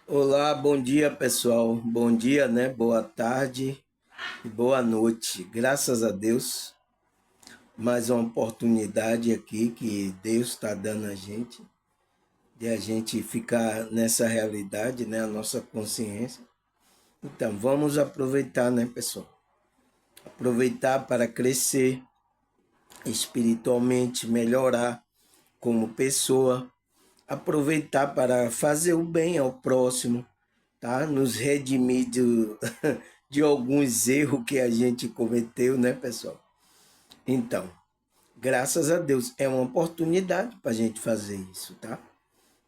Olá, bom dia pessoal. Bom dia, né? Boa tarde e boa noite. Graças a Deus, mais uma oportunidade aqui que Deus está dando a gente, de a gente ficar nessa realidade, né? A nossa consciência. Então, vamos aproveitar, né, pessoal? Aproveitar para crescer espiritualmente, melhorar como pessoa, aproveitar para fazer o bem ao próximo, tá? Nos redimir de alguns erros que a gente cometeu, né, pessoal? Então, graças a Deus, é uma oportunidade para a gente fazer isso, tá?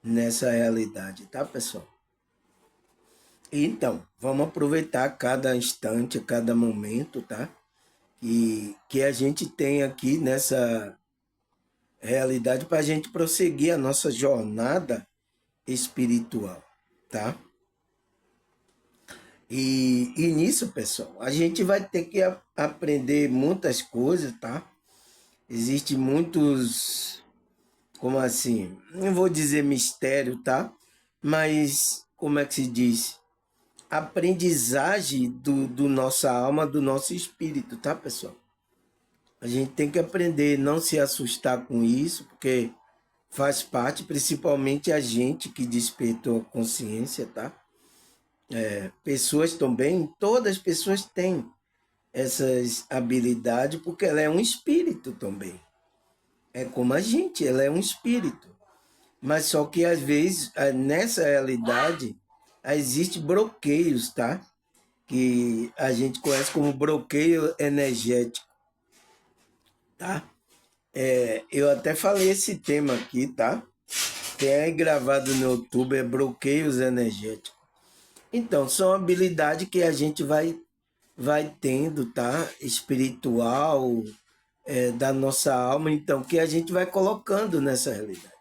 Nessa realidade, tá, pessoal? Então, vamos aproveitar cada instante, cada momento, tá? Que a gente tem aqui nessa realidade para a gente prosseguir a nossa jornada espiritual, tá? E nisso, pessoal, a gente vai ter que aprender muitas coisas, tá? Existem muitos, como assim? Não vou dizer mistério, tá? Mas, como é que se diz? Aprendizagem do nossa alma, do nosso espírito, tá, pessoal? A gente tem que aprender, não se assustar com isso, porque faz parte, principalmente a gente que despertou a consciência, tá? Pessoas também, todas as pessoas têm essas habilidades, porque ela é um espírito também. É como a gente, ela é um espírito. Mas só que às vezes, nessa realidade, existe bloqueios, tá? Que a gente conhece como bloqueio energético, tá? Eu até falei esse tema aqui, tá? Tem aí gravado no YouTube, é bloqueios energéticos. Então, são habilidades que a gente vai tendo, tá? Espiritual, da nossa alma, então, que a gente vai colocando nessa realidade.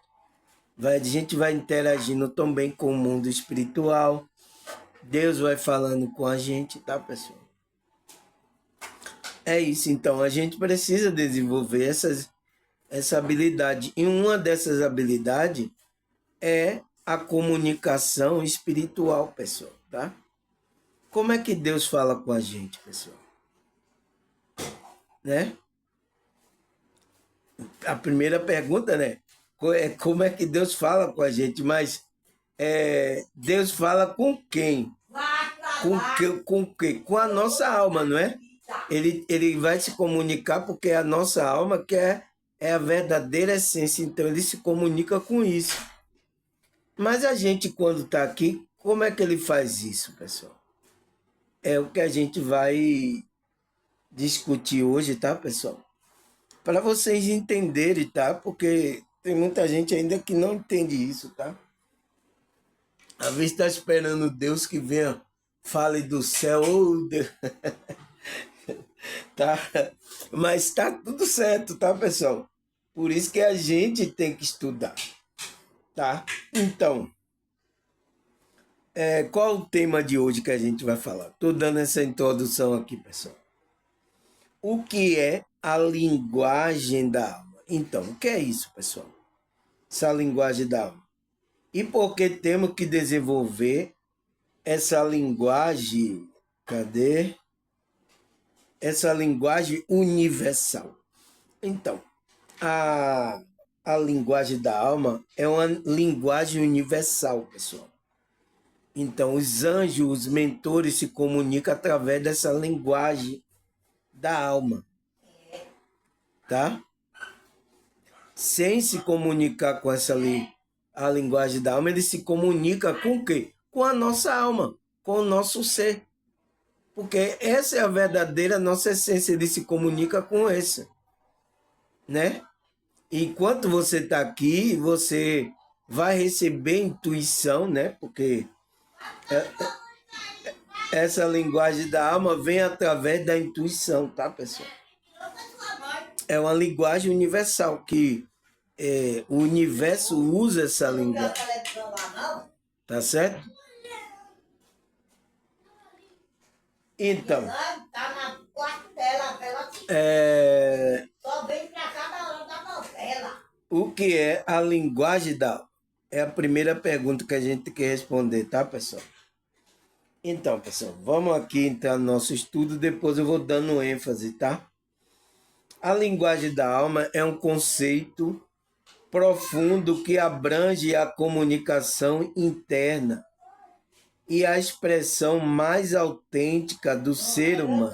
A gente vai interagindo também com o mundo espiritual. Deus vai falando com a gente, tá, pessoal? É isso, então, a gente precisa desenvolver essa habilidade. E uma dessas habilidades é a comunicação espiritual, pessoal, tá? Como é que Deus fala com a gente, pessoal? Né? A primeira pergunta, né? Como é que Deus fala com a gente? Mas Deus fala com quem? Com que? Com a nossa alma, não é? Ele vai se comunicar porque a nossa alma é a verdadeira essência, então ele se comunica com isso. Mas a gente, quando está aqui, como é que ele faz isso, pessoal? É o que a gente vai discutir hoje, tá, pessoal? Para vocês entenderem, tá? Porque tem muita gente ainda que não entende isso, tá? Às vezes está esperando Deus que venha, fale do céu, oh, Deus, tá? Mas tá tudo certo, tá, pessoal? Por isso que a gente tem que estudar, tá? Então, qual o tema de hoje que a gente vai falar? Tô dando essa introdução aqui, pessoal. O que é a linguagem da alma? Então, o que é isso, pessoal? Essa linguagem da alma. E por que temos que desenvolver essa linguagem? Cadê? Essa linguagem universal. Então, a, a linguagem da alma é uma linguagem universal, pessoal. Então, os anjos, os mentores se comunicam através dessa linguagem da alma, tá? Sem se comunicar com a linguagem da alma, ele se comunica com o quê? Com a nossa alma, com o nosso ser. Porque essa é a verdadeira nossa essência, ele se comunica com essa, né? Enquanto você está aqui, você vai receber intuição, né? Porque essa linguagem da alma vem através da intuição, tá, pessoal? É uma linguagem universal que o universo usa essa linguagem, tá certo? Então, só vem pra cá na hora da novela. O que é a linguagem da alma? É a primeira pergunta que a gente tem que responder, tá, pessoal? Então, pessoal, vamos aqui entrar no nosso estudo, depois eu vou dando ênfase, tá? A linguagem da alma é um conceito profundo que abrange a comunicação interna e a expressão mais autêntica do ser humano.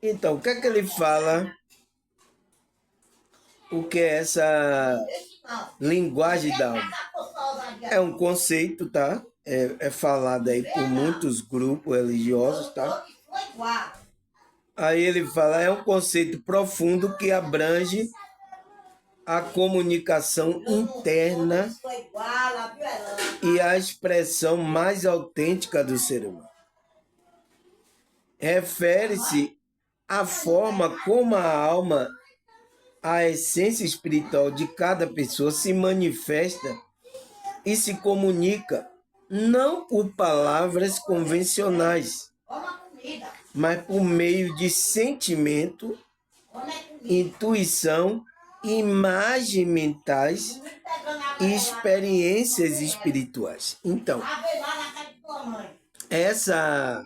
Então, o que é que ele fala? O que é essa linguagem da alma? É um conceito, tá? É falado aí por muitos grupos religiosos, tá? Aí ele fala, é um conceito profundo que abrange a comunicação interna e a expressão mais autêntica do ser humano. Refere-se à forma como a alma, a essência espiritual de cada pessoa se manifesta e se comunica, não por palavras convencionais, mas por meio de sentimento, intuição, imagens mentais e experiências espirituais. Então, essa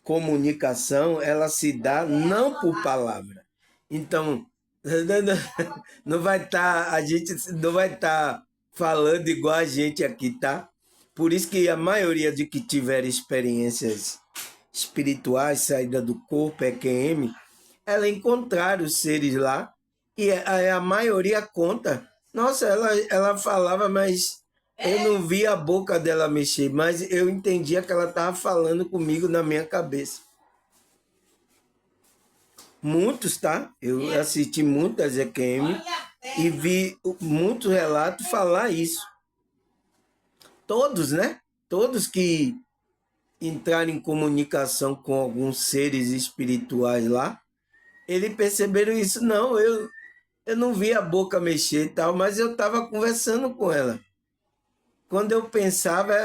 comunicação, ela se dá não por palavra. Então, não vai estar, a gente não vai estar falando igual a gente aqui, tá? Por isso que a maioria de que tiver experiências espirituais, saída do corpo, EQM, ela encontraram os seres lá e a maioria conta. Nossa, ela falava, mas eu não via a boca dela mexer, mas eu entendia que ela estava falando comigo na minha cabeça. Muitos, tá? Eu assisti muitas EQM e vi muitos relatos falar isso. Todos, né? Todos que entraram em comunicação com alguns seres espirituais lá, eles perceberam isso. Não, eu não vi a boca mexer e tal, mas eu estava conversando com ela. Quando eu pensava,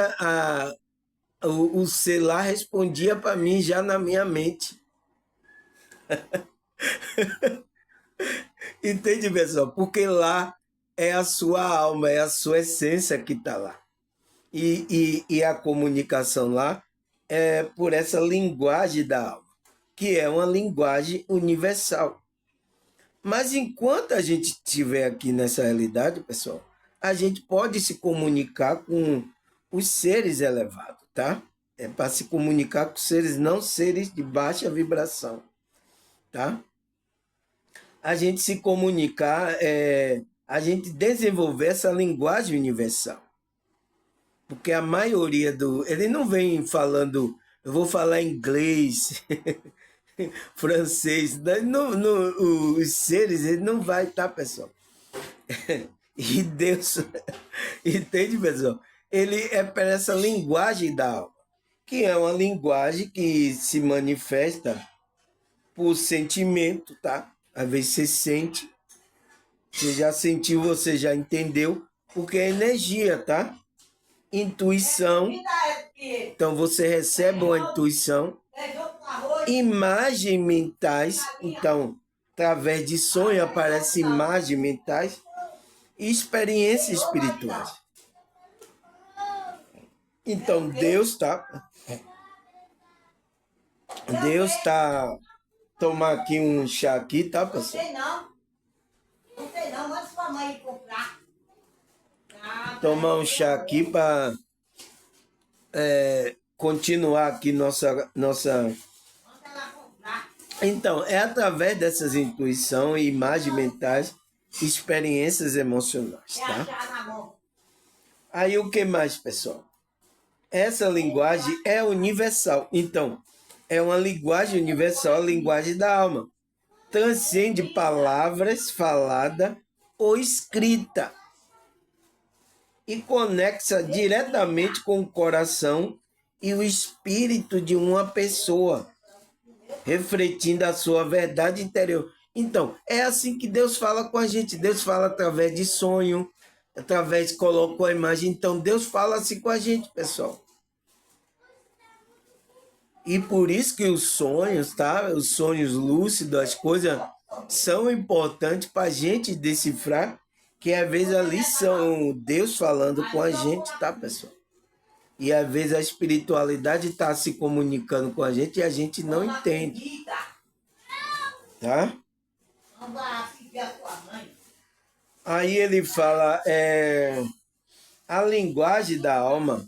o ser lá respondia para mim já na minha mente. Entende, pessoal? Porque lá é a sua alma, é a sua essência que está lá. E a comunicação lá é por essa linguagem da alma, que é uma linguagem universal. Mas enquanto a gente estiver aqui nessa realidade, pessoal, a gente pode se comunicar com os seres elevados, tá? É para se comunicar com seres, não seres de baixa vibração, tá? A gente se comunicar, a gente desenvolver essa linguagem universal. Porque a maioria ele não vem falando, eu vou falar inglês, francês, os seres, ele não vai, tá, pessoal? E Deus, entende, pessoal? Ele é para essa linguagem da alma, que é uma linguagem que se manifesta por sentimento, tá? Às vezes você sente, você já sentiu, você já entendeu, porque é energia, tá? Intuição, então você recebe uma intuição, imagens mentais, então através de sonho aparecem imagens mentais e experiências espirituais. Então Deus tá tomar aqui um chá aqui, tá, pessoal? Não sei não, manda sua mãe comprar. Tomar um chá aqui para continuar aqui nossa. Então, é através dessas intuições, imagens mentais, experiências emocionais, tá? Aí o que mais, pessoal? Essa linguagem é universal. Então, é uma linguagem universal, a linguagem da alma. Transcende palavras faladas ou escrita e conecta diretamente com o coração e o espírito de uma pessoa, refletindo a sua verdade interior. Então, é assim que Deus fala com a gente. Deus fala através de sonho, através de colocou a imagem. Então, Deus fala assim com a gente, pessoal. E por isso que os sonhos, tá? Os sonhos lúcidos, as coisas são importantes para a gente decifrar Que às vezes ali são Deus falando com a gente, tá, pessoal? E às vezes a espiritualidade está se comunicando com a gente e a gente não entende, tá? Aí ele fala, a linguagem da alma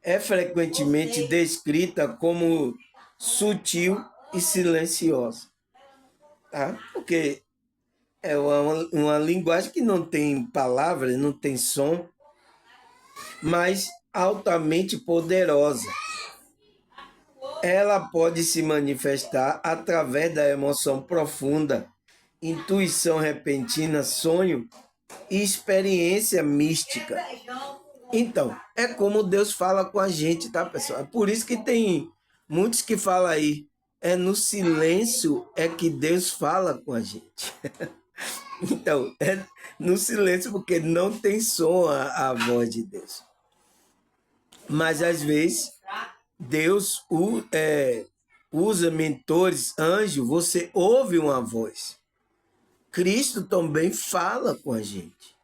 é frequentemente descrita como sutil e silenciosa, tá? Porque é uma linguagem que não tem palavras, não tem som, mas altamente poderosa. Ela pode se manifestar através da emoção profunda, intuição repentina, sonho e experiência mística. Então, é como Deus fala com a gente, tá, pessoal? É por isso que tem muitos que falam aí, é no silêncio é que Deus fala com a gente. Então, é no silêncio porque não tem som a voz de Deus. Mas às vezes Deus usa mentores, anjo, você ouve uma voz. Cristo também fala com a gente.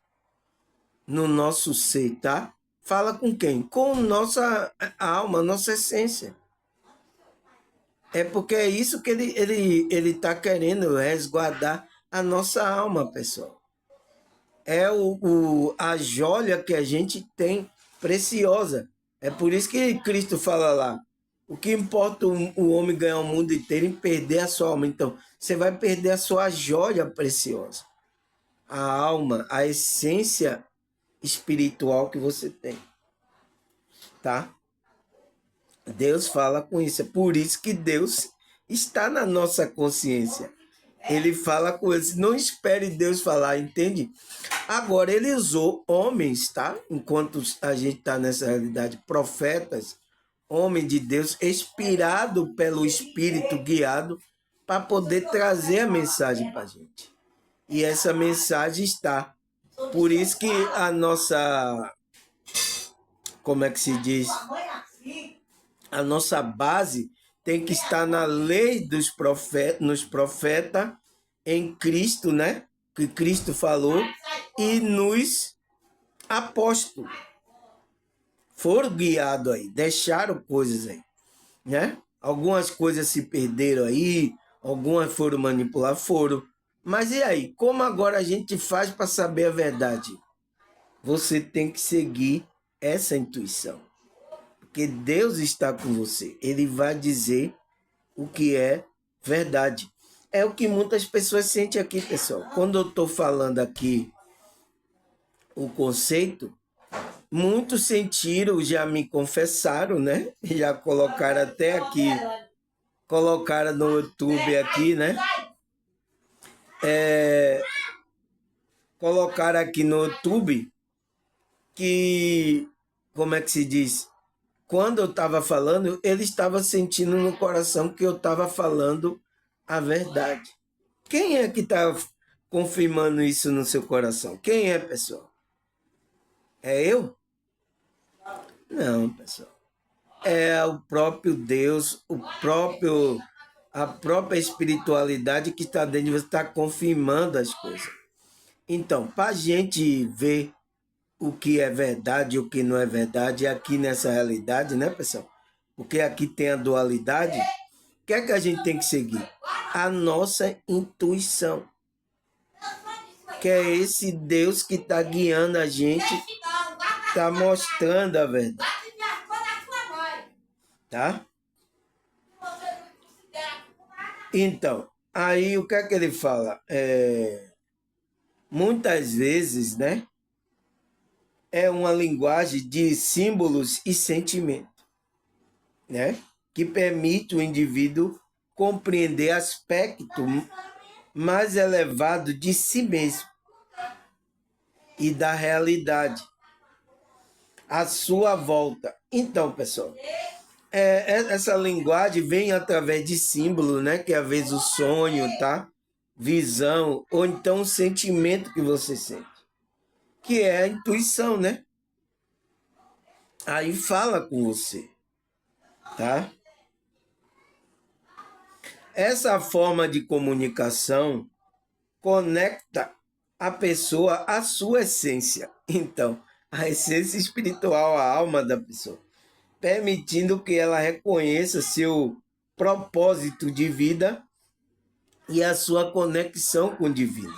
No nosso ser, tá? Fala com quem? Com nossa alma, nossa essência. É porque é isso que ele tá querendo resguardar a nossa alma, pessoal. É a joia que a gente tem preciosa. É por isso que Cristo fala lá, o que importa o homem ganhar o mundo inteiro e perder a sua alma. Então, você vai perder a sua joia preciosa. A alma, a essência espiritual que você tem. Tá? Deus fala com isso. É por isso que Deus está na nossa consciência. Ele fala com eles. Não espere Deus falar, entende? Agora, ele usou homens, tá? Enquanto a gente está nessa realidade, profetas, homem de Deus, inspirado pelo Espírito, guiado, para poder trazer a mensagem para a gente. E essa mensagem está. Por isso que a nossa, como é que se diz? A nossa base tem que estar na lei dos profetas, nos profetas, em Cristo, né? Que Cristo falou, e nos apóstolos. Foram guiados aí, deixaram coisas aí, né? Algumas coisas se perderam aí, algumas foram manipuladas, foram. Mas e aí, como agora a gente faz para saber a verdade? Você tem que seguir essa intuição. Porque Deus está com você. Ele vai dizer o que é verdade. É o que muitas pessoas sentem aqui, pessoal. Quando eu estou falando aqui o conceito, muitos sentiram, já me confessaram, né? Já colocaram até aqui, colocaram no YouTube aqui, né? Colocaram aqui no YouTube que, como é que se diz? Quando eu estava falando, ele estava sentindo no coração que eu estava falando a verdade. Quem é que está confirmando isso no seu coração? Quem é, pessoal? É eu? Não, pessoal. É o próprio Deus, a própria espiritualidade que está dentro de você, está confirmando as coisas. Então, para a gente ver o que é verdade e o que não é verdade, aqui nessa realidade, né, pessoal? Porque aqui tem a dualidade, o que é que a gente tem que seguir? A nossa intuição. Que é esse Deus que está guiando a gente, está mostrando a verdade. Tá? Então, aí o que é que ele fala? Muitas vezes, né? É uma linguagem de símbolos e sentimentos, né? Que permite o indivíduo compreender aspecto mais elevado de si mesmo e da realidade à sua volta. Então, pessoal, essa linguagem vem através de símbolos, né? Que às vezes o sonho, tá? Visão, ou então o sentimento que você sente, que é a intuição, né? Aí fala com você, tá? Essa forma de comunicação conecta a pessoa a sua essência. Então, a essência espiritual, a alma da pessoa, permitindo que ela reconheça seu propósito de vida e a sua conexão com o divino.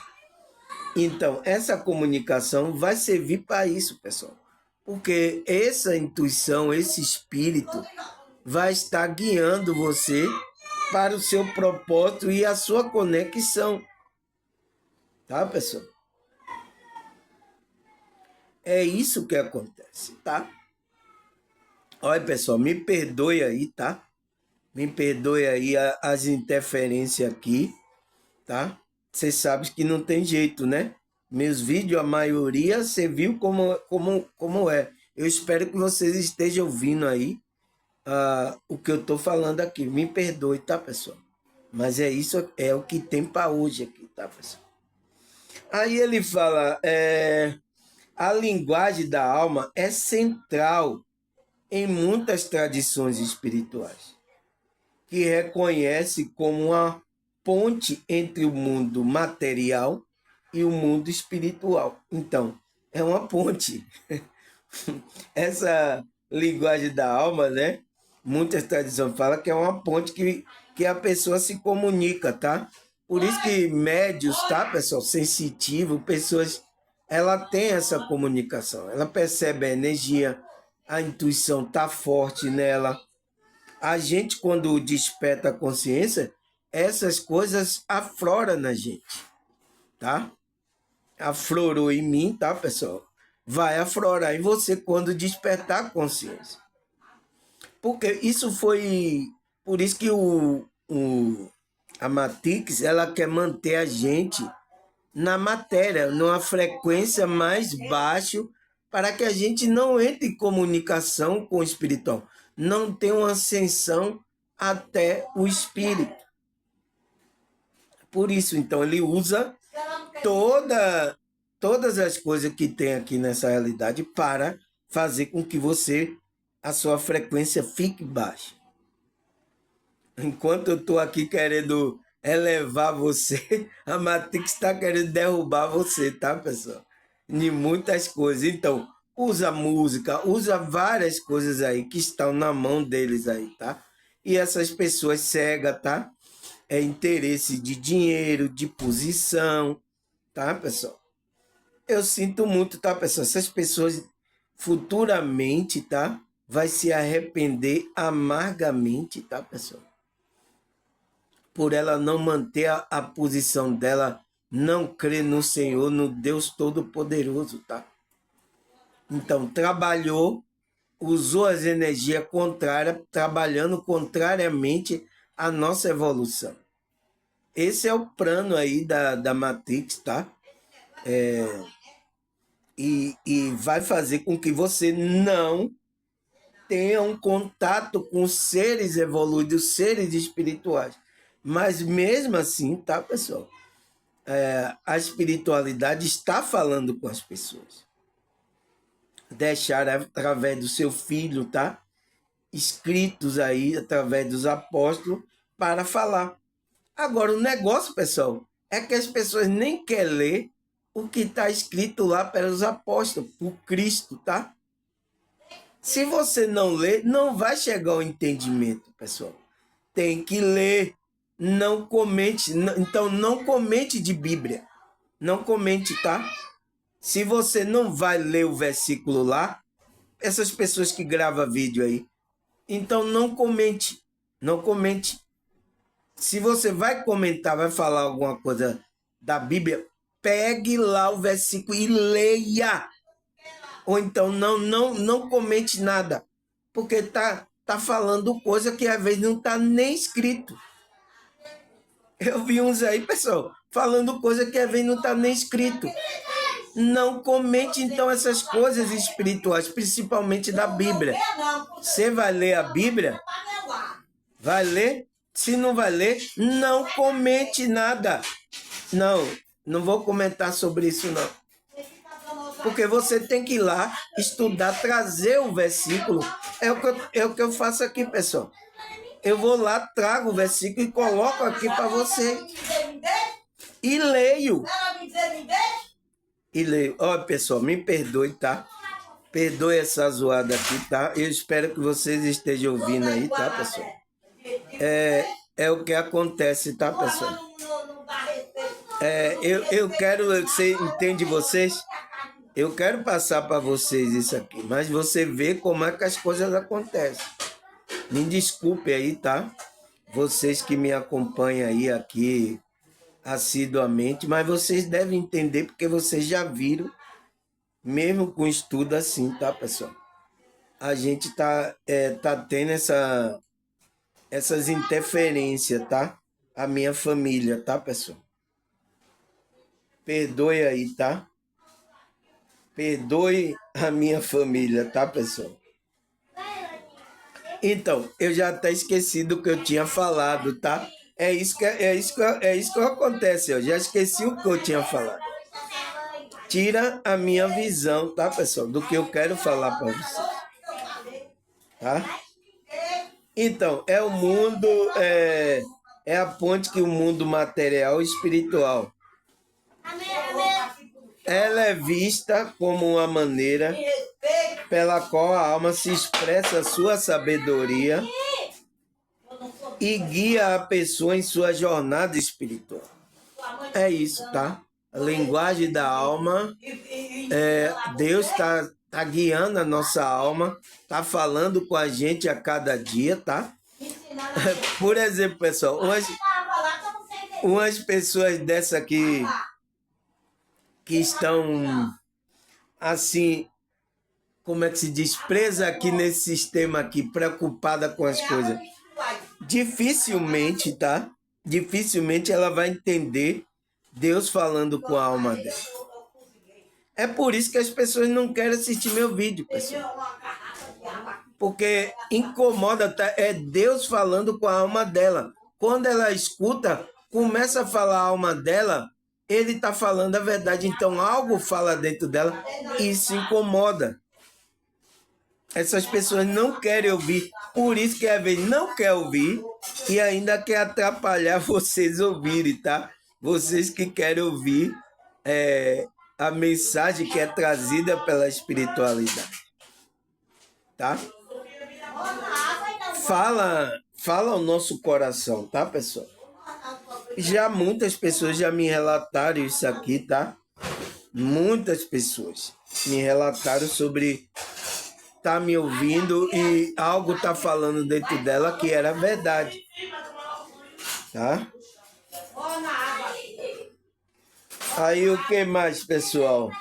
Então, essa comunicação vai servir para isso, pessoal. Porque essa intuição, esse espírito, vai estar guiando você para o seu propósito e a sua conexão. Tá, pessoal? É isso que acontece, tá? Olha, pessoal, me perdoe aí, tá? Me perdoe aí as interferências aqui, tá? Você sabe que não tem jeito, né? Meus vídeos, a maioria, você viu como é. Eu espero que vocês estejam ouvindo aí o que eu tô falando aqui. Me perdoe, tá, pessoal? Mas é isso, é o que tem para hoje aqui, tá, pessoal? Aí ele fala, a linguagem da alma é central em muitas tradições espirituais, que reconhece como uma ponte entre o mundo material e o mundo espiritual. Então, é uma ponte. Essa linguagem da alma, né? Muitas tradições falam que é uma ponte que a pessoa se comunica, tá? Por isso que médios, tá, pessoal? Sensitivo, pessoas, ela tem essa comunicação. Ela percebe a energia, a intuição tá forte nela. A gente, quando desperta a consciência, essas coisas afloram na gente, tá? Aflorou em mim, tá, pessoal? Vai aflorar em você quando despertar a consciência. Porque isso foi... Por isso que a Matrix, ela quer manter a gente na matéria, numa frequência mais baixa, para que a gente não entre em comunicação com o espiritual, não tenha uma ascensão até o espírito. Por isso, então, ele usa todas as coisas que tem aqui nessa realidade para fazer com que a sua frequência fique baixa. Enquanto eu estou aqui querendo elevar você, a Matrix está querendo derrubar você, tá, pessoal? De muitas coisas. Então, usa música, usa várias coisas aí que estão na mão deles aí, tá? E essas pessoas cegas, tá? É interesse de dinheiro, de posição, tá, pessoal? Eu sinto muito, tá, pessoal? Essas pessoas futuramente, tá? Vai se arrepender amargamente, tá, pessoal? Por ela não manter a posição dela, não crer no Senhor, no Deus Todo-Poderoso, tá? Então, trabalhou, usou as energias contrárias, trabalhando contrariamente à nossa evolução. Esse é o plano aí da Matrix, tá? E vai fazer com que você não tenha um contato com seres evoluídos, seres espirituais. Mas mesmo assim, tá, pessoal? A espiritualidade está falando com as pessoas. Deixar através do seu filho, tá? Escritos aí, através dos apóstolos, para falar. Agora, o negócio, pessoal, é que as pessoas nem querem ler o que está escrito lá pelos apóstolos, por Cristo, tá? Se você não ler, não vai chegar ao entendimento, pessoal. Tem que ler. Não comente. Então, não comente de Bíblia. Não comente, tá? Se você não vai ler o versículo lá, essas pessoas que gravam vídeo aí, então não comente. Não comente. Se você vai comentar, vai falar alguma coisa da Bíblia, pegue lá o versículo e leia. Ou então não comente nada, porque tá falando coisa que às vezes não tá nem escrito. Eu vi uns aí, pessoal, falando coisa que às vezes não tá nem escrito. Não comente então essas coisas espirituais, principalmente da Bíblia. Você vai ler a Bíblia? Vai ler? Se não vai ler, não comente nada. Não vou comentar sobre isso não. Porque você tem que ir lá, estudar, trazer o versículo. É o que eu faço aqui, pessoal. Eu vou lá, trago o versículo e coloco aqui para você. E leio. e leio. Ó, pessoal, me perdoe, tá? Perdoe essa zoada aqui, tá? Eu espero que vocês estejam ouvindo aí, tá, pessoal? É o que acontece, tá, pessoal? Eu quero, você entende vocês? Eu quero passar para vocês isso aqui, mas você vê como é que as coisas acontecem. Me desculpe aí, tá? Vocês que me acompanham aí aqui assiduamente, mas vocês devem entender porque vocês já viram, mesmo com estudo assim, tá, pessoal? A gente tá tendo essas interferências, tá? A minha família, tá, pessoal? Perdoe aí, tá? Perdoe a minha família, tá, pessoal? Então, eu já até esqueci do que eu tinha falado, tá? É isso que acontece, eu já esqueci o que eu tinha falado. Tira a minha visão, tá, pessoal? Do que eu quero falar para vocês. Tá? Então, é o mundo, é a ponte que o mundo material e espiritual. Ela é vista como uma maneira pela qual a alma se expressa sua sabedoria e guia a pessoa em sua jornada espiritual. É isso, tá? A linguagem da alma, Deus tá guiando a nossa alma, tá falando com a gente a cada dia, tá? Por exemplo, pessoal, umas pessoas dessa aqui que estão assim, como é que se diz, presa aqui nesse sistema aqui, preocupada com as coisas. Dificilmente, tá? Dificilmente ela vai entender Deus falando com a alma dela. É por isso que as pessoas não querem assistir meu vídeo, pessoal. Porque incomoda, tá? É Deus falando com a alma dela. Quando ela escuta, começa a falar a alma dela, ele está falando a verdade. Então algo fala dentro dela e isso incomoda. Essas pessoas não querem ouvir, por isso que às vezes não quer ouvir e ainda quer atrapalhar vocês ouvirem, tá? Vocês que querem ouvir a mensagem que é trazida pela espiritualidade, tá? Fala o nosso coração, tá, pessoal? Já muitas pessoas já me relataram isso aqui, tá? Muitas pessoas me relataram sobre tá me ouvindo e algo tá falando dentro dela que era verdade, tá? Aí o que mais, pessoal?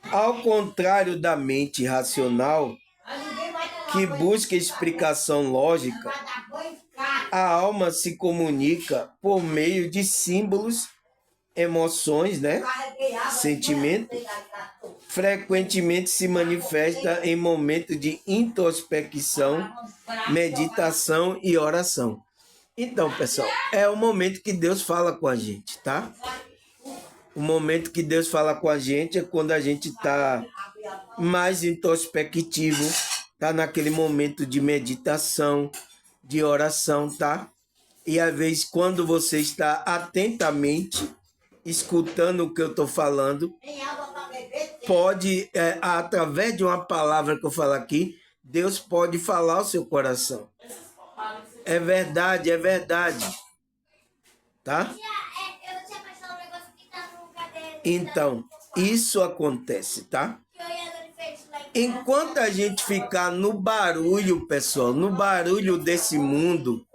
Ao contrário da mente racional, que busca explicação lógica, a alma se comunica por meio de símbolos, emoções, né? Sentimentos. Frequentemente se manifesta em momentos de introspecção, meditação e oração. Então, pessoal, é o momento que Deus fala com a gente, tá? O momento que Deus fala com a gente é quando a gente está mais introspectivo, tá naquele momento de meditação, de oração, tá? E às vezes quando você está atentamente escutando o que eu estou falando, pode, através de uma palavra que eu falo aqui, Deus pode falar ao seu coração. É verdade, tá? Então, isso acontece, tá? Enquanto a gente ficar no barulho, pessoal, no barulho desse mundo,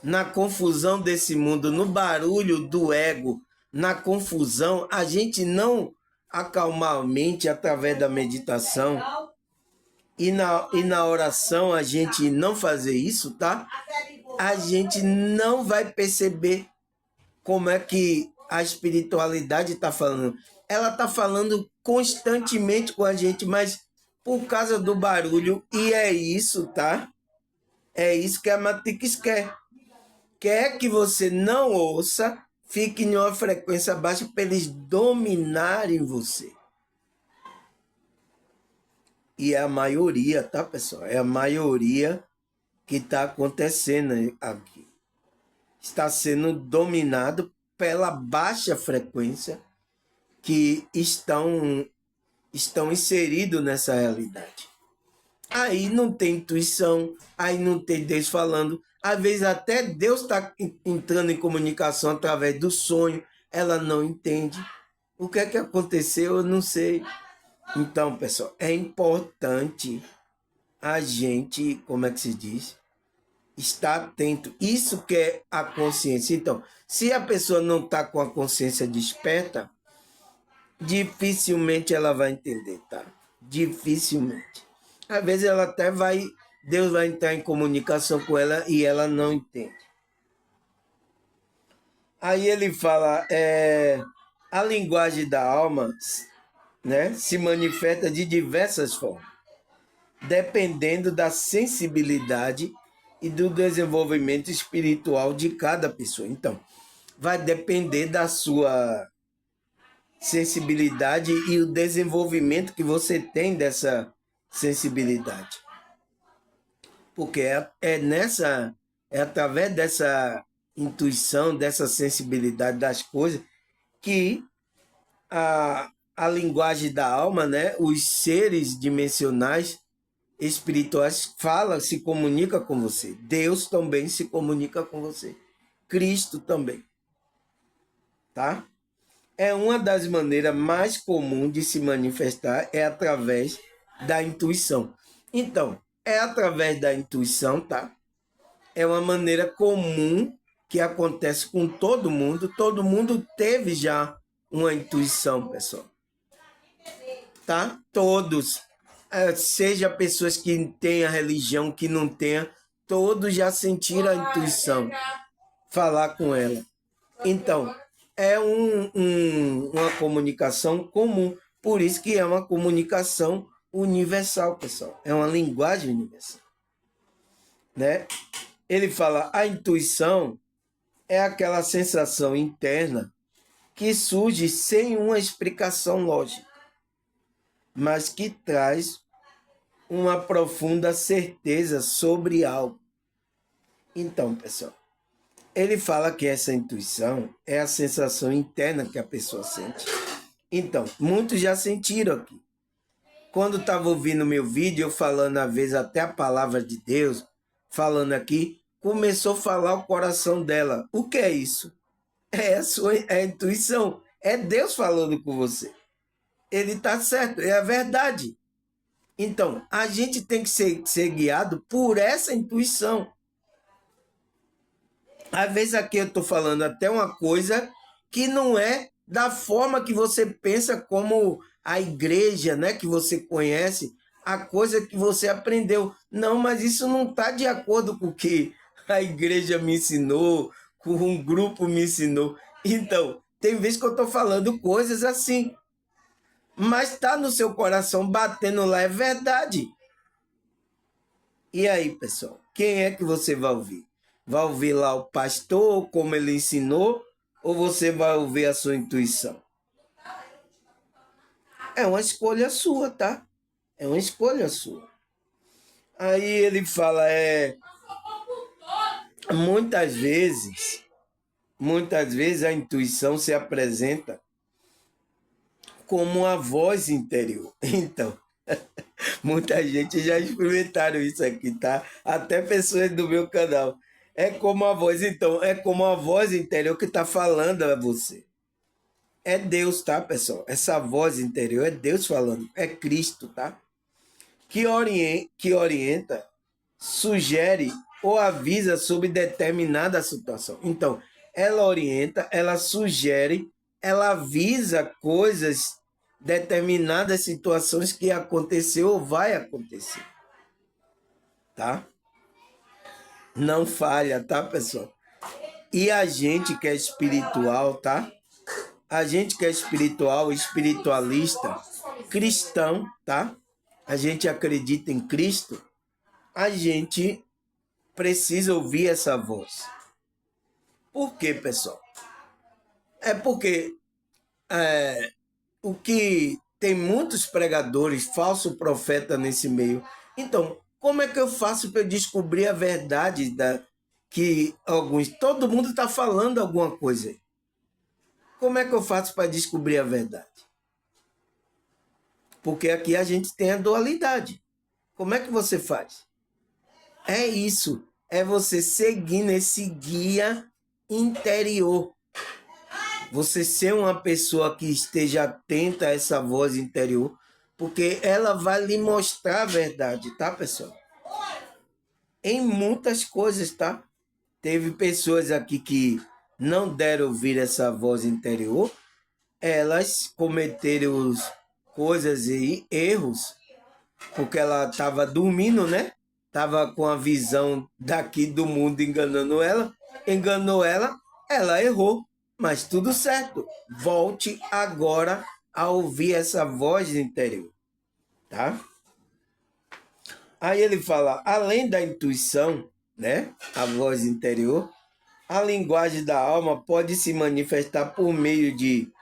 na confusão desse mundo, no barulho do ego, na confusão, a gente não acalmar a mente através da meditação e na oração a gente não fazer isso, tá? A gente não vai perceber como é que a espiritualidade está falando. Ela está falando constantemente com a gente, mas por causa do barulho, e é isso, tá? É isso que a Matrix quer. Quer que você não ouça, fique em uma frequência baixa para eles dominarem você. E é a maioria, tá, pessoal? É a maioria que está acontecendo aqui. Está sendo dominado pela baixa frequência que estão inseridos nessa realidade. Aí não tem intuição, aí não tem Deus falando. Às vezes até Deus está entrando em comunicação através do sonho, ela não entende. O que é que aconteceu, eu não sei. Então, pessoal, é importante a gente, como é que se diz? Estar atento. Isso que é a consciência. Então, se a pessoa não está com a consciência desperta, dificilmente ela vai entender, tá? Dificilmente. Às vezes ela até vai, Deus vai entrar em comunicação com ela e ela não entende. Aí ele fala, a linguagem da alma, né, se manifesta de diversas formas, dependendo da sensibilidade e do desenvolvimento espiritual de cada pessoa. Então, vai depender da sua sensibilidade e o desenvolvimento que você tem dessa sensibilidade. Porque é através dessa intuição, dessa sensibilidade das coisas, que a linguagem da alma, né, os seres dimensionais espirituais se comunica com você. Deus também se comunica com você. Cristo também. Tá? É uma das maneiras mais comuns de se manifestar é através da intuição. Então, é através da intuição, tá? É uma maneira comum que acontece com todo mundo. Todo mundo teve já uma intuição, pessoal. Tá? Todos. Seja pessoas que têm a religião, que não tenham, todos já sentiram a intuição. Falar com ela. Então, é uma comunicação comum. Por isso que é uma comunicação universal, pessoal. É uma linguagem universal. Né? Ele fala, a intuição é aquela sensação interna que surge sem uma explicação lógica, mas que traz uma profunda certeza sobre algo. Então, pessoal, ele fala que essa intuição é a sensação interna que a pessoa sente. Então, muitos já sentiram aqui. Quando estava ouvindo meu vídeo, eu falando às vezes até a palavra de Deus, falando aqui, começou a falar o coração dela. O que é isso? É a intuição. É Deus falando com você. Ele está certo, é a verdade. Então, a gente tem que ser guiado por essa intuição. Às vezes aqui eu estou falando até uma coisa que não é da forma que você pensa, como a igreja, né, que você conhece, a coisa que você aprendeu. Não, mas isso não está de acordo com o que a igreja me ensinou, com um grupo me ensinou. Então, tem vezes que eu estou falando coisas assim, mas está no seu coração batendo lá, é verdade. E aí, pessoal, quem é que você vai ouvir? Vai ouvir lá o pastor, como ele ensinou, ou você vai ouvir a sua intuição? É uma escolha sua, tá? É uma escolha sua. Aí ele fala, muitas vezes a intuição se apresenta como uma voz interior. Então, muita gente já experimentaram isso aqui, tá? Até pessoas do meu canal. É como a voz, então, é como a voz interior que está falando a você. É Deus, tá, pessoal? Essa voz interior é Deus falando, é Cristo, tá? Que orienta, sugere ou avisa sobre determinada situação. Então, ela orienta, ela sugere, ela avisa coisas, determinadas situações que aconteceu ou vai acontecer. Tá? Não falha, tá, pessoal? E a gente que é espiritual, tá? A gente que é espiritual, espiritualista, cristão, tá? A gente acredita em Cristo, a gente precisa ouvir essa voz. Por quê, pessoal? É porque o que tem muitos pregadores, falso profeta nesse meio. Então, como é que eu faço para descobrir a verdade que alguns... Todo mundo está falando alguma coisa. Como é que eu faço para descobrir a verdade? Porque aqui a gente tem a dualidade. Como é que você faz? É isso. É você seguir nesse guia interior. Você ser uma pessoa que esteja atenta a essa voz interior, porque ela vai lhe mostrar a verdade, tá, pessoal? Em muitas coisas, tá? Teve pessoas aqui que não deram ouvir essa voz interior, elas cometeram coisas e erros, porque ela estava dormindo, né? Estava com a visão daqui do mundo enganou ela, ela errou, mas tudo certo. Volte agora a ouvir essa voz interior, tá? Aí ele fala, além da intuição, né? A voz interior, a linguagem da alma pode se manifestar por meio de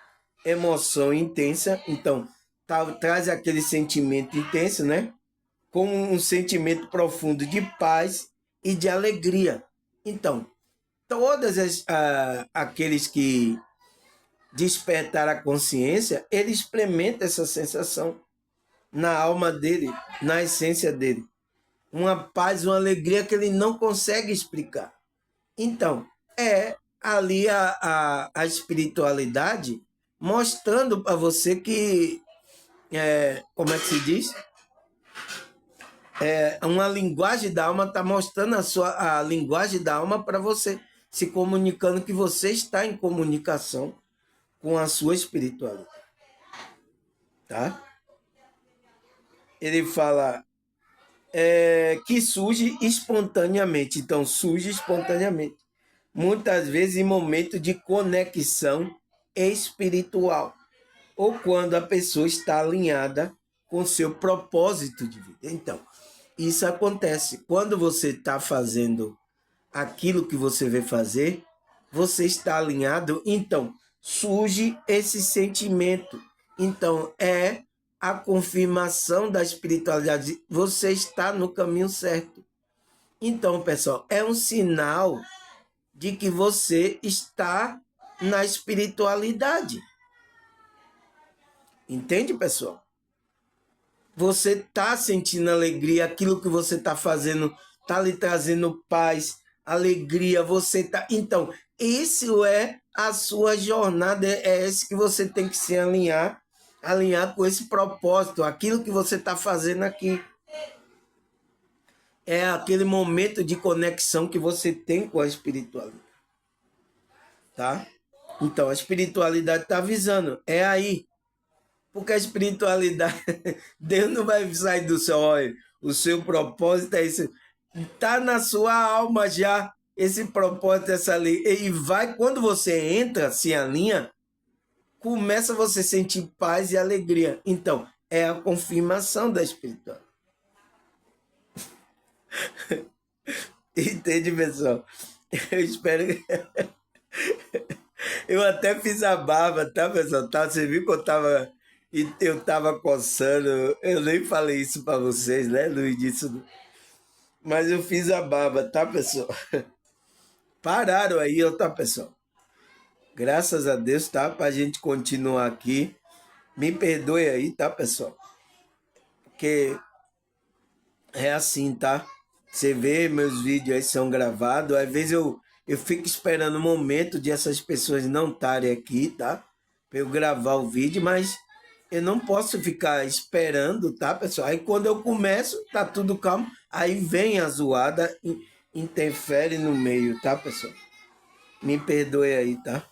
emoção intensa. Então, traz aquele sentimento intenso, né? Como um sentimento profundo de paz e de alegria. Então, aqueles que despertaram a consciência, ele experimenta essa sensação na alma dele, na essência dele. Uma paz, uma alegria que ele não consegue explicar. Então, é ali a espiritualidade mostrando para você que, como é que se diz? Uma linguagem da alma está mostrando a linguagem da alma para você, se comunicando que você está em comunicação com a sua espiritualidade. Tá? Ele fala que surge espontaneamente. Então, surge espontaneamente. Muitas vezes em momento de conexão espiritual. Ou quando a pessoa está alinhada com seu propósito de vida. Então, isso acontece. Quando você está fazendo aquilo que você vê fazer, você está alinhado, então surge esse sentimento. Então, é a confirmação da espiritualidade. Você está no caminho certo. Então, pessoal, é um sinal de que você está na espiritualidade. Entende, pessoal? Você está sentindo alegria, aquilo que você está fazendo está lhe trazendo paz, alegria, você está... Então, isso é a sua jornada, é esse que você tem que se alinhar com esse propósito, aquilo que você está fazendo aqui. É aquele momento de conexão que você tem com a espiritualidade. Tá? Então, a espiritualidade está avisando, é aí. Porque a espiritualidade, Deus não vai sair do céu, olha, o seu propósito é isso. Está na sua alma já, esse propósito, essa lei. E vai, quando você entra, se alinha, começa você a sentir paz e alegria. Então, é a confirmação da espiritualidade. Entende, pessoal? Eu espero que... Eu até fiz a barba, tá, pessoal? Tá? Você viu que eu tava coçando. Eu nem falei isso para vocês, né, no início. Mas eu fiz a barba, tá, pessoal? Pararam aí, tá, pessoal? Graças a Deus, tá? Pra gente continuar aqui. Me perdoe aí, tá, pessoal? Porque é assim, tá? Você vê, meus vídeos aí são gravados. Às vezes eu fico esperando o momento de essas pessoas não estarem aqui, tá? Para eu gravar o vídeo, mas eu não posso ficar esperando, tá, pessoal? Aí quando eu começo, tá tudo calmo. Aí vem a zoada e interfere no meio, tá, pessoal? Me perdoe aí, tá?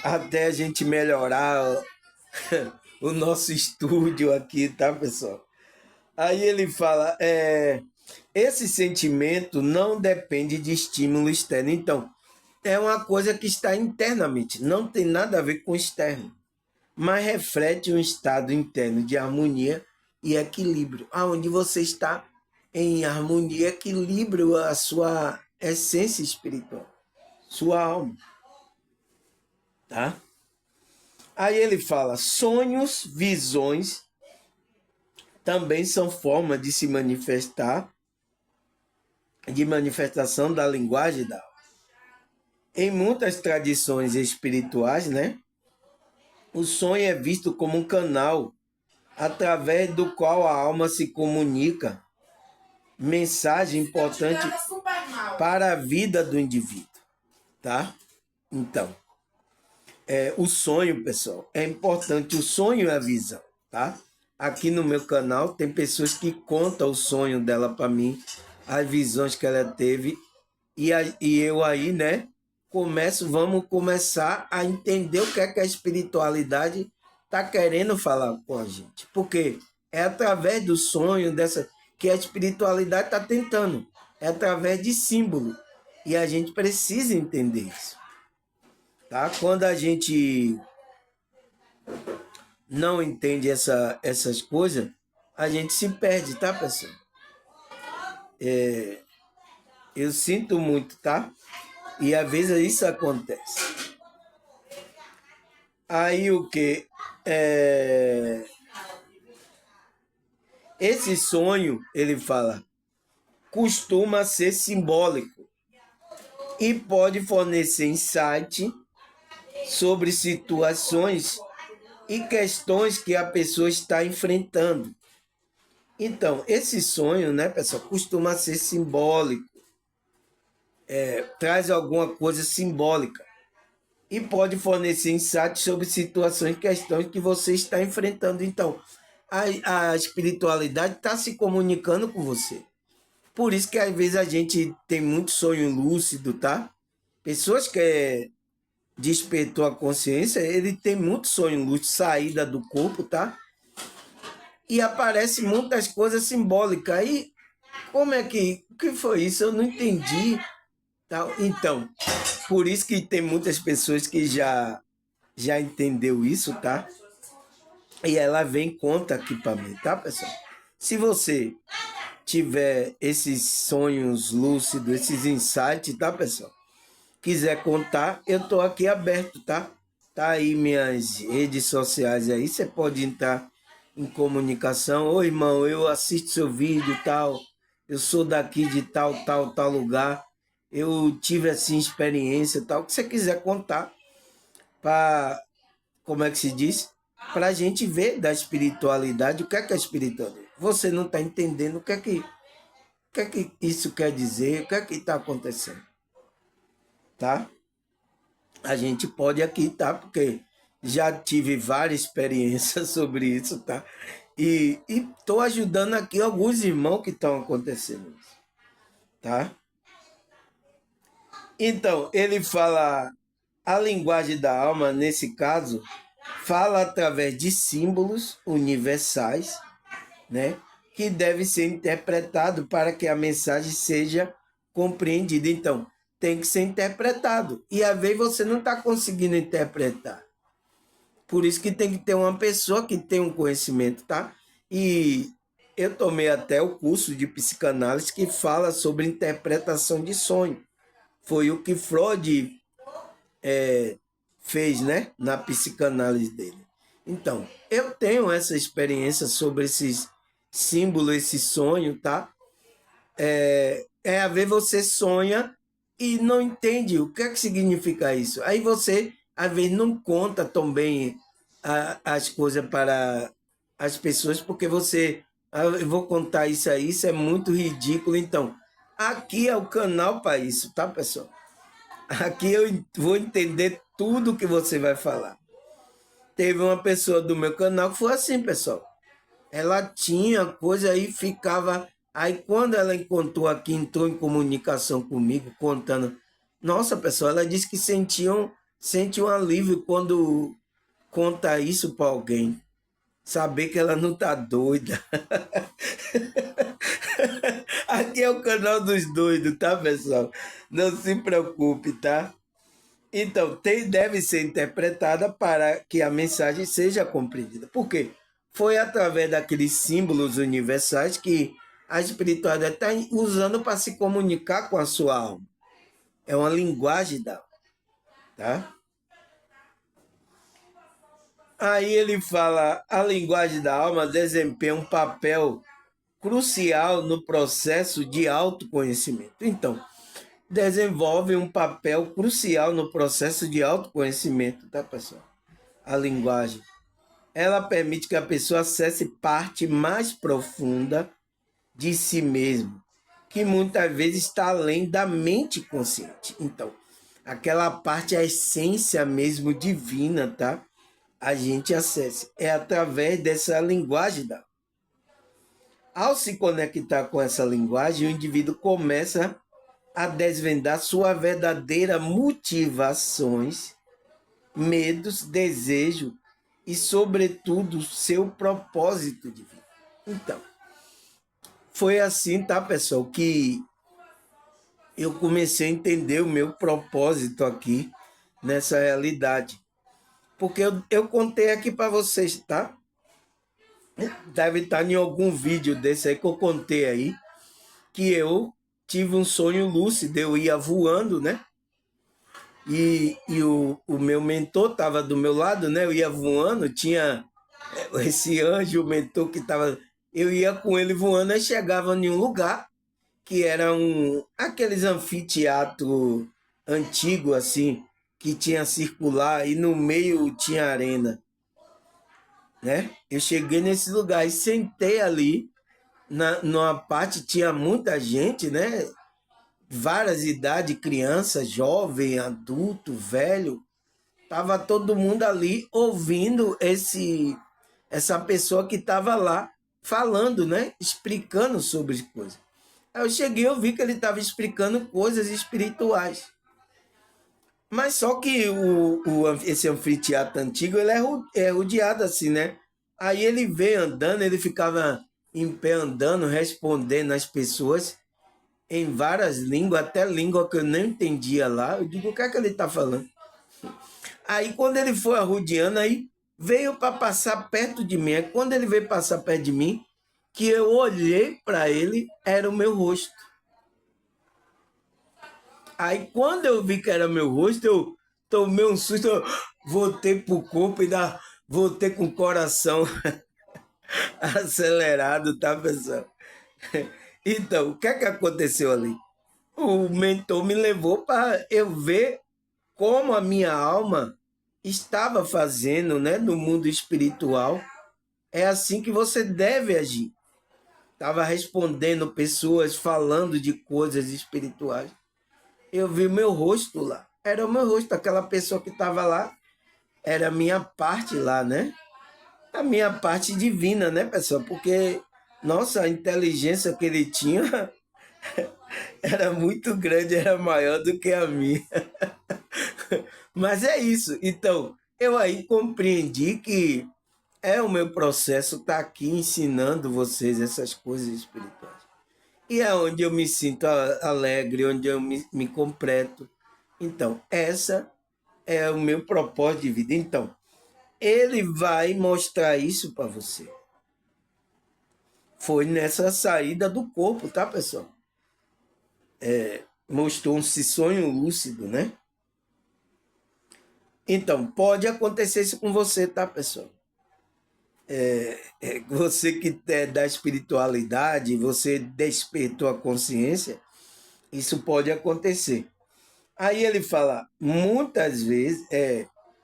Até a gente melhorar o nosso estúdio aqui, tá, pessoal? Aí ele fala, esse sentimento não depende de estímulo externo. Então, é uma coisa que está internamente, não tem nada a ver com o externo, mas reflete um estado interno de harmonia e equilíbrio, aonde você está em harmonia e equilíbrio a sua essência espiritual, sua alma, tá? Aí ele fala, sonhos, visões também são formas de se manifestar, de manifestação da linguagem da alma. Em muitas tradições espirituais, né, o sonho é visto como um canal através do qual a alma se comunica, mensagem importante para a vida do indivíduo, tá? Então, o sonho, pessoal, é importante. O sonho é a visão, tá? Aqui no meu canal tem pessoas que contam o sonho dela para mim, as visões que ela teve, e eu aí, né, vamos começar a entender o que é que a espiritualidade está querendo falar com a gente. Porque é através do sonho dessa que a espiritualidade está tentando. É através de símbolo. E a gente precisa entender isso. Tá? Quando a gente não entende essas coisas, a gente se perde, tá, pessoal? Eu sinto muito, tá? E às vezes isso acontece. Aí o que? Esse sonho, ele fala, costuma ser simbólico e pode fornecer insight sobre situações e questões que a pessoa está enfrentando. Então, esse sonho, né, pessoal, costuma ser simbólico, traz alguma coisa simbólica e pode fornecer insights sobre situações e questões que você está enfrentando. Então, a espiritualidade está se comunicando com você. Por isso que às vezes a gente tem muito sonho lúcido, tá? Pessoas que despertou a consciência, ele tem muito sonho lúcido, saída do corpo, tá? E aparece muitas coisas simbólicas. Aí, como é que... O que foi isso? Eu não entendi. Tá? Então, por isso que tem muitas pessoas que já entendeu isso, tá? E ela vem conta aqui para mim, tá, pessoal? Se você tiver esses sonhos lúcidos, esses insights, tá, pessoal? Quiser contar, eu tô aqui aberto, tá? Tá aí minhas redes sociais aí, você pode entrar em comunicação. Ô, irmão, eu assisto seu vídeo e tal, eu sou daqui de tal lugar, eu tive assim experiência tal, o que você quiser contar para, como é que se diz? Para a gente ver da espiritualidade, o que é a espiritualidade. Você não está entendendo o que é que isso quer dizer, o que é que está acontecendo, tá? A gente pode aqui, tá? Porque já tive várias experiências sobre isso, tá? E estou ajudando aqui alguns irmãos que estão acontecendo isso, tá? Então, ele fala, a linguagem da alma, nesse caso, fala através de símbolos universais, né? Que deve ser interpretado para que a mensagem seja compreendida. Então, tem que ser interpretado. E às vezes você não está conseguindo interpretar. Por isso que tem que ter uma pessoa que tem um conhecimento, tá? E eu tomei até o curso de psicanálise que fala sobre interpretação de sonho. Foi o que Freud fez, né? Na psicanálise dele. Então, eu tenho essa experiência sobre esses símbolos, esse sonho, tá? Às vezes você sonha e não entende o que é que significa isso. Aí você, às vezes, não conta tão bem as coisas para as pessoas, porque você, eu vou contar isso aí, isso é muito ridículo. Então, aqui é o canal para isso, tá, pessoal? Aqui eu vou entender tudo que você vai falar. Teve uma pessoa do meu canal que foi assim, pessoal. Ela tinha coisa aí, ficava. Aí quando ela encontrou aqui, entrou em comunicação comigo, contando. Nossa, pessoal, ela disse que sente um alívio quando conta isso para alguém. Saber que ela não tá doida. Aqui é o canal dos doidos, tá, pessoal? Não se preocupe, tá? Então, deve ser interpretada para que a mensagem seja compreendida. Por quê? Foi através daqueles símbolos universais que a espiritualidade está usando para se comunicar com a sua alma. É uma linguagem da alma, tá? Aí ele fala, a linguagem da alma desempenha um papel crucial no processo de autoconhecimento. Então, desenvolve um papel crucial no processo de autoconhecimento, tá, pessoal? A linguagem. Ela permite que a pessoa acesse parte mais profunda de si mesmo, que muitas vezes está além da mente consciente. Então, aquela parte, a essência mesmo divina, tá? A gente acessa. É através dessa linguagem da. Ao se conectar com essa linguagem, o indivíduo começa a desvendar sua verdadeira motivações, medos, desejo e, sobretudo, seu propósito de vida. Então, foi assim, tá, pessoal, que eu comecei a entender o meu propósito aqui nessa realidade. Porque eu contei aqui para vocês, tá? Deve estar em algum vídeo desse aí que eu contei aí, que eu tive um sonho lúcido, eu ia voando, né? E o meu mentor estava do meu lado, né? Eu ia voando, tinha esse anjo, o mentor que estava. Eu ia com ele voando, aí chegava em um lugar que era aqueles anfiteatro antigo, assim, que tinha circular e no meio tinha arena, né? Eu cheguei nesse lugar e sentei ali, numa parte tinha muita gente, né? Várias idades, criança, jovem, adulto, velho. Tava todo mundo ali ouvindo essa pessoa que estava lá falando, né? Explicando sobre as coisas. Aí eu cheguei, eu vi que ele estava explicando coisas espirituais. Mas só que esse anfiteatro antigo, ele é rodeado assim, né? Aí ele veio andando, ele ficava em pé andando, respondendo às pessoas em várias línguas, até língua que eu não entendia lá. Eu digo, o que é que ele está falando? Aí quando ele foi arrodeando, aí veio para passar perto de mim. Aí quando ele veio passar perto de mim, que eu olhei para ele, era o meu rosto. Aí quando eu vi que era meu rosto, eu tomei um susto, eu voltei pro corpo e voltei com o coração acelerado, tá, pessoal? Então, o que é que aconteceu ali? O mentor me levou para eu ver como a minha alma estava fazendo, né, no mundo espiritual. É assim que você deve agir. Estava respondendo pessoas, falando de coisas espirituais. Eu vi meu rosto lá. Era o meu rosto, aquela pessoa que estava lá, era a minha parte lá, né? A minha parte divina, né, pessoal? Porque, nossa, a inteligência que ele tinha era muito grande, era maior do que a minha. Mas é isso. Então, eu aí compreendi que o meu processo estar aqui ensinando vocês essas coisas espirituais. E é onde eu me sinto alegre, onde eu me completo. Então, essa é o meu propósito de vida. Então, ele vai mostrar isso para você. Foi nessa saída do corpo, tá, pessoal? Mostrou um sonho lúcido, né? Então, pode acontecer isso com você, tá, pessoal? Você que é da espiritualidade, você despertou a consciência, isso pode acontecer. Aí ele fala, muitas vezes,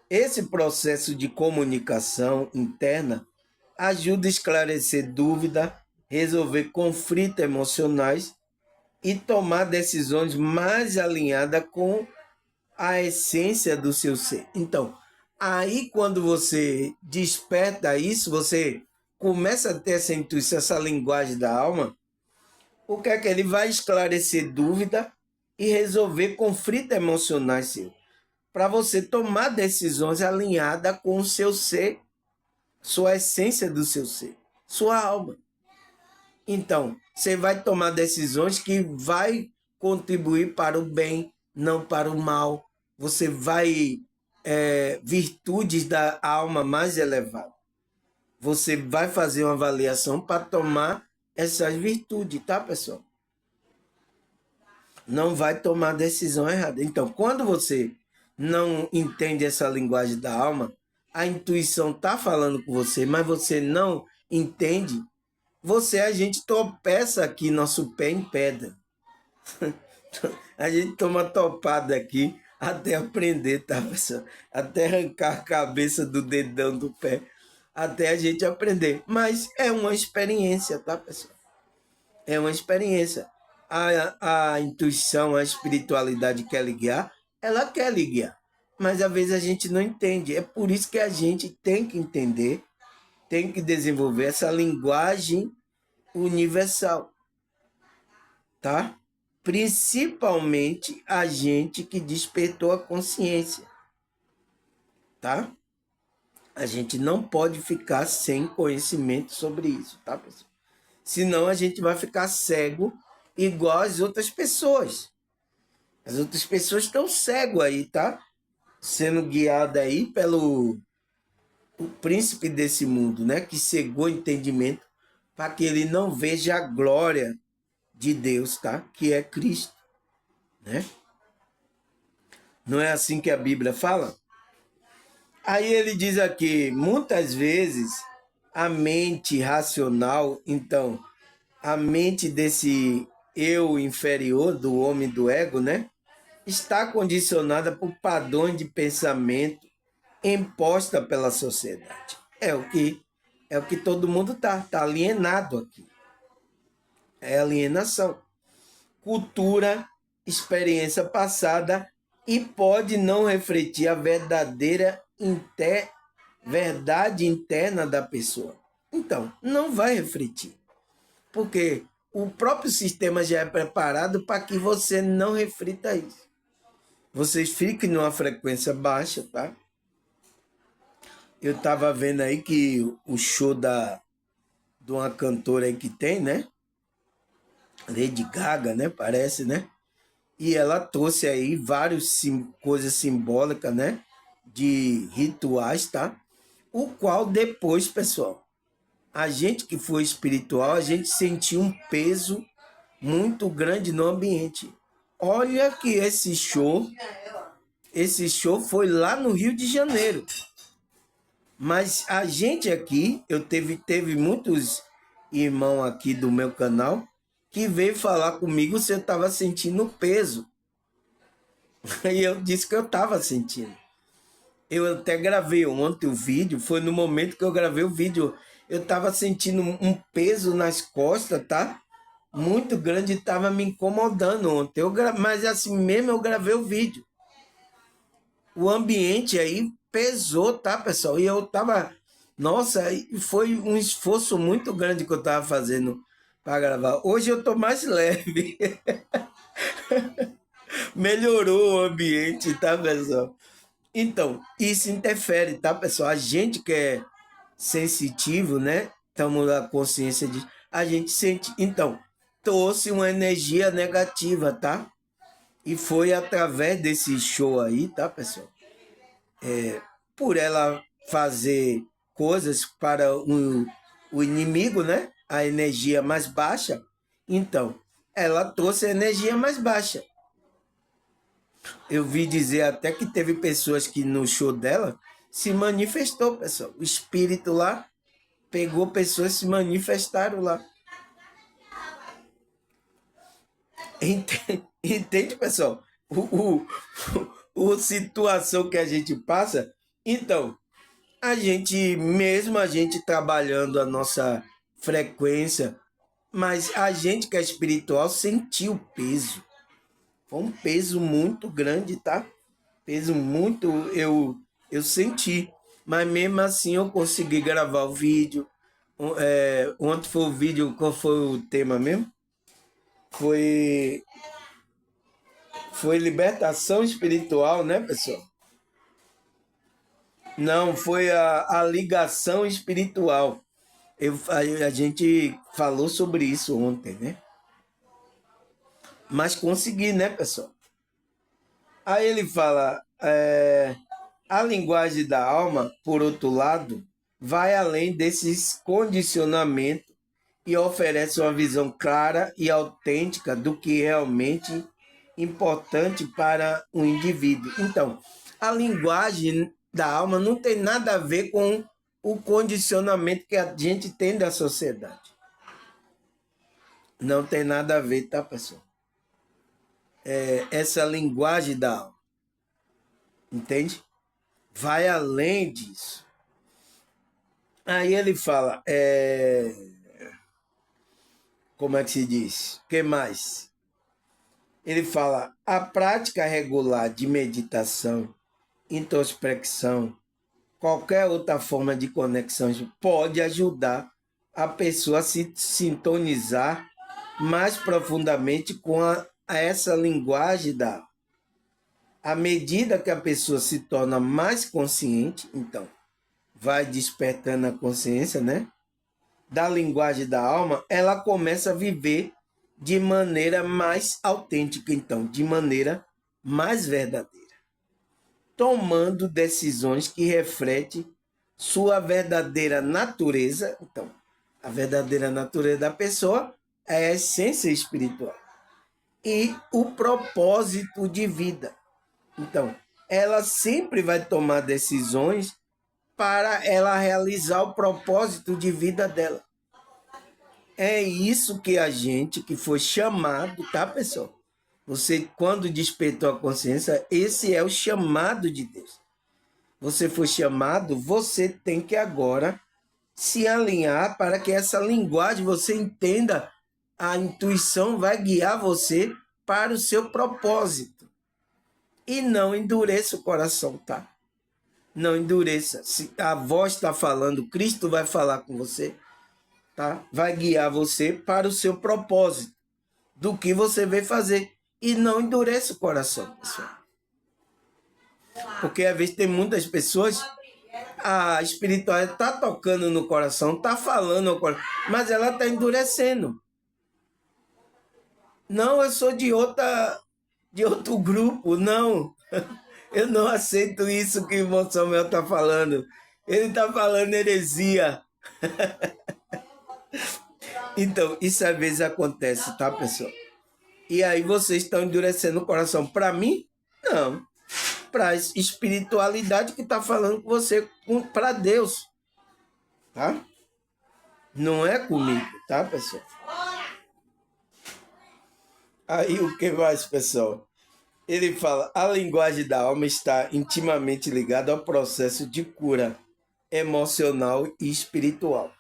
esse processo de comunicação interna ajuda a esclarecer dúvida, resolver conflitos emocionais e tomar decisões mais alinhadas com a essência do seu ser. Então, aí quando você desperta isso, você começa a ter essa intuição, essa linguagem da alma, o que é que ele vai esclarecer dúvida e resolver conflitos emocionais seu, para você tomar decisões alinhadas com o seu ser, sua essência do seu ser, sua alma. Então, você vai tomar decisões que vai contribuir para o bem, não para o mal. Você vai virtudes da alma mais elevada. Você vai fazer uma avaliação para tomar essas virtudes, tá, pessoal? Não vai tomar decisão errada. Então, quando você não entende essa linguagem da alma, a intuição está falando com você, mas você não entende, a gente tropeça aqui nosso pé em pedra. A gente toma topada aqui até aprender, tá, pessoal? Até arrancar a cabeça do dedão do pé, até a gente aprender. Mas é uma experiência, tá, pessoal? É uma experiência. A intuição, a espiritualidade quer lhe guiar, ela quer lhe guiar. Mas às vezes a gente não entende. É por isso que a gente tem que entender, tem que desenvolver essa linguagem universal, tá? Principalmente a gente que despertou a consciência, tá? A gente não pode ficar sem conhecimento sobre isso, tá, pessoal? Senão a gente vai ficar cego igual as outras pessoas. As outras pessoas estão cego aí, tá? Sendo guiada aí pelo o príncipe desse mundo, né? Que cegou o entendimento para que ele não veja a glória de Deus, tá? Que é Cristo, né? Não é assim que a Bíblia fala? Aí ele diz aqui, muitas vezes a mente racional, então, a mente desse eu inferior, do homem do ego, né? Está condicionada por padrões de pensamento imposta pela sociedade. É o que todo mundo tá alienado aqui. É alienação. Cultura, experiência passada e pode não refletir a verdade interna da pessoa. Então, não vai refletir, porque o próprio sistema já é preparado para que você não reflita isso. Vocês fiquem numa frequência baixa, tá? Eu tava vendo aí que o show de uma cantora aí que tem, né? Lady Gaga, né? Parece, né? E ela trouxe aí várias coisas simbólicas, né? De rituais, tá? O qual depois, pessoal, a gente que foi espiritual, a gente sentiu um peso muito grande no ambiente. Olha que esse show foi lá no Rio de Janeiro. Mas a gente aqui, teve muitos irmãos aqui do meu canal que veio falar comigo se eu estava sentindo peso. E eu disse que eu estava sentindo. Eu até gravei ontem o vídeo, foi no momento que eu gravei o vídeo. Eu estava sentindo um peso nas costas, tá? Muito grande, estava me incomodando ontem. Mas assim mesmo eu gravei o vídeo. O ambiente aí pesou, tá, pessoal? E eu tava. Nossa, foi um esforço muito grande que eu tava fazendo para gravar. Hoje eu tô mais leve. Melhorou o ambiente, tá, pessoal? Então, isso interfere, tá, pessoal? A gente que é sensitivo, né? Estamos na consciência de. A gente sente. Então, trouxe uma energia negativa, tá? E foi através desse show aí, tá, pessoal? Por ela fazer coisas para o inimigo, né? A energia mais baixa. Então, ela trouxe a energia mais baixa. Eu vi dizer até que teve pessoas que no show dela se manifestou, pessoal. O espírito lá pegou pessoas que se manifestaram lá. Entende, pessoal? O situação que a gente passa. Então, mesmo a gente trabalhando a nossa frequência, mas a gente que é espiritual sentiu o peso. Foi um peso muito grande, tá? Peso muito, eu senti. Mas mesmo assim eu consegui gravar o vídeo. Ontem foi o vídeo, qual foi o tema mesmo? Foi, foi libertação espiritual, né, pessoal? Não, foi a ligação espiritual. A gente falou sobre isso ontem, né? Mas consegui, né, pessoal? Aí ele fala, a linguagem da alma, por outro lado, vai além desses condicionamentos e oferece uma visão clara e autêntica do que é realmente importante para o indivíduo. Então, a linguagem da alma não tem nada a ver com o condicionamento que a gente tem da sociedade. Não tem nada a ver, tá, pessoal? essa linguagem da alma. Entende? Vai além disso. Aí ele fala, como é que se diz? O que mais? Ele fala, a prática regular de meditação, introspecção, qualquer outra forma de conexão pode ajudar a pessoa a se sintonizar mais profundamente com essa linguagem da. À medida que a pessoa se torna mais consciente, então, vai despertando a consciência, né? Da linguagem da alma, ela começa a viver de maneira mais autêntica, então, de maneira mais verdadeira, tomando decisões que refletem sua verdadeira natureza. Então, a verdadeira natureza da pessoa é a essência espiritual e o propósito de vida. Então, ela sempre vai tomar decisões para ela realizar o propósito de vida dela. É isso que a gente que foi chamado, tá, pessoal? Você, quando despertou a consciência, esse é o chamado de Deus. Você foi chamado, você tem que agora se alinhar para que essa linguagem você entenda. A intuição vai guiar você para o seu propósito. E não endureça o coração, tá? Não endureça. Se a voz está falando, Cristo vai falar com você, tá? Vai guiar você para o seu propósito, do que você veio fazer. E não endureça o coração, pessoal. Porque às vezes tem muitas pessoas, a espiritualidade está tocando no coração, está falando no coração, mas ela está endurecendo. Não, eu sou de outro grupo, não. Eu não aceito isso que o irmão Samuel está falando. Ele está falando heresia. Então, isso às vezes acontece, tá, pessoal? E aí vocês estão endurecendo o coração. Para mim, não. Para a espiritualidade que está falando com você, para Deus. Tá? Não é comigo, tá, pessoal? Aí o que mais, pessoal? Ele fala, a linguagem da alma está intimamente ligada ao processo de cura emocional e espiritual.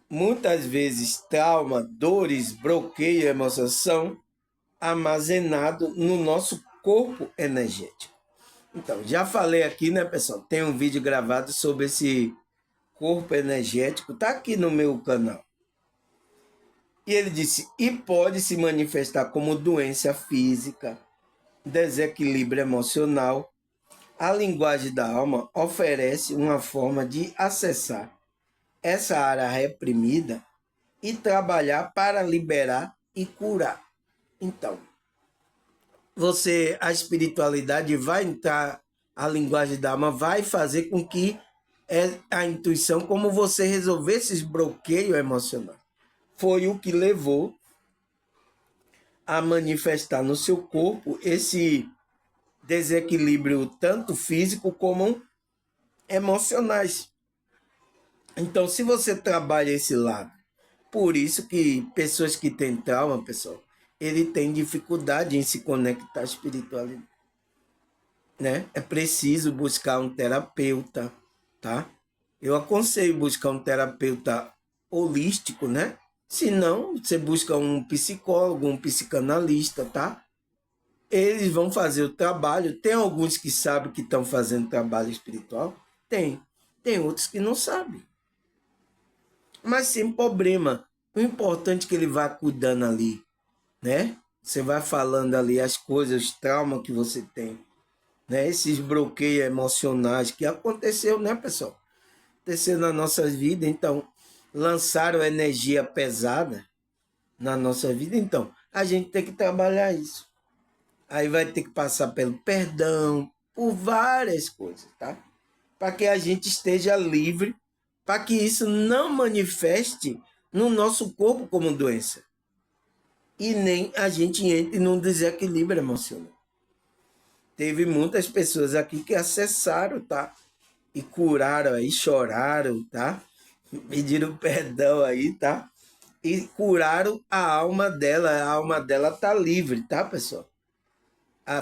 Muitas vezes, trauma, dores, bloqueio, emoção são armazenados no nosso corpo energético. Então, já falei aqui, né, pessoal? Tem um vídeo gravado sobre esse corpo energético, tá aqui no meu canal. E ele disse, e pode se manifestar como doença física, desequilíbrio emocional. A linguagem da alma oferece uma forma de acessar essa área reprimida e trabalhar para liberar e curar. Então, a espiritualidade vai entrar, a linguagem da alma vai fazer com que a intuição, como você resolver esses bloqueios emocionais. Foi o que levou a manifestar no seu corpo esse desequilíbrio tanto físico como emocionais. Então, se você trabalha esse lado, por isso que pessoas que têm trauma, pessoal, ele tem dificuldade em se conectar à espiritualidade, né? É preciso buscar um terapeuta, tá? Eu aconselho buscar um terapeuta holístico, né? Se não, você busca um psicólogo, um psicanalista, tá? Eles vão fazer o trabalho. Tem alguns que sabem que estão fazendo trabalho espiritual? Tem. Tem outros que não sabem. Mas sem problema. O importante é que ele vá cuidando ali, né? Você vai falando ali as coisas, os traumas que você tem, né? Esses bloqueios emocionais que aconteceu, né, pessoal? Aconteceu na nossa vida, então lançaram energia pesada na nossa vida, então a gente tem que trabalhar isso. Aí vai ter que passar pelo perdão, por várias coisas, tá? Para que a gente esteja livre, para que isso não manifeste no nosso corpo como doença. E nem a gente entre num desequilíbrio emocional. Teve muitas pessoas aqui que acessaram, tá? E curaram aí, choraram, tá? Pediram perdão aí, tá? e curaram a alma dela tá livre, tá, pessoal?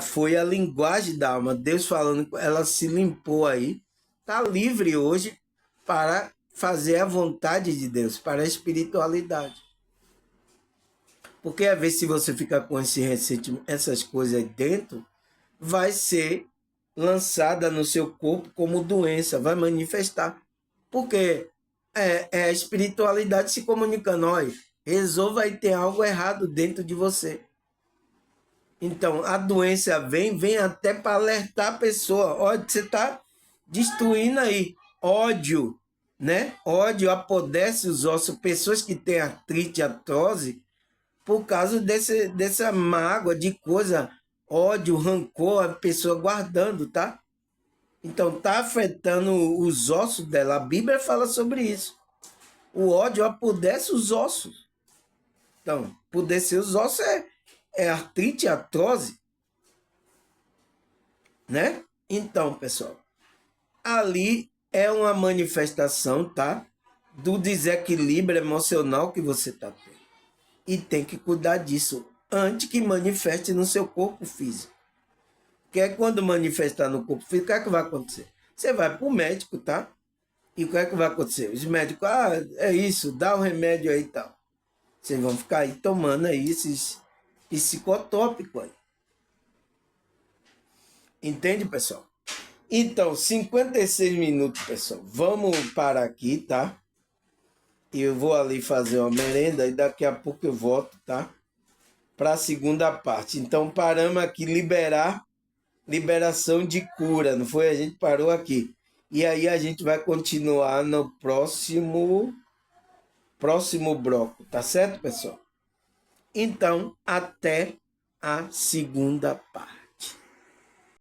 Foi a linguagem da alma, Deus falando, ela se limpou aí, tá livre hoje para fazer a vontade de Deus, para a espiritualidade. Porque às vezes se você ficar com esse ressentimento, essas coisas aí dentro, vai ser lançada no seu corpo como doença, vai manifestar. Porque é a espiritualidade se comunicando, olha, resolva aí ter algo errado dentro de você. Então, a doença vem até para alertar a pessoa. Olha, você está destruindo aí. Ódio, né? Ódio apodrece os ossos. Pessoas que têm artrite, artrose, por causa dessa mágoa de coisa, ódio, rancor, a pessoa guardando, tá? Então, tá afetando os ossos dela. A Bíblia fala sobre isso. O ódio apodrece os ossos. Então, apodrecer os ossos é artrite, artrose, né? Então, pessoal, ali é uma manifestação, tá? Do desequilíbrio emocional que você está tendo. E tem que cuidar disso antes que manifeste no seu corpo físico. Porque é quando manifestar no corpo físico, o que é que vai acontecer? Você vai para o médico, tá? E o que é que vai acontecer? Os médicos, é isso, dá o remédio aí e tal. Vocês vão ficar aí tomando aí esses psicotópicos aí. Entende, pessoal? Então, 56 minutos, pessoal. Vamos parar aqui, tá? Eu vou ali fazer uma merenda e daqui a pouco eu volto, tá? Para a segunda parte. Então, paramos aqui, liberação de cura, não foi? A gente parou aqui. E aí a gente vai continuar no próximo bloco, tá certo, pessoal? Então, até a segunda parte.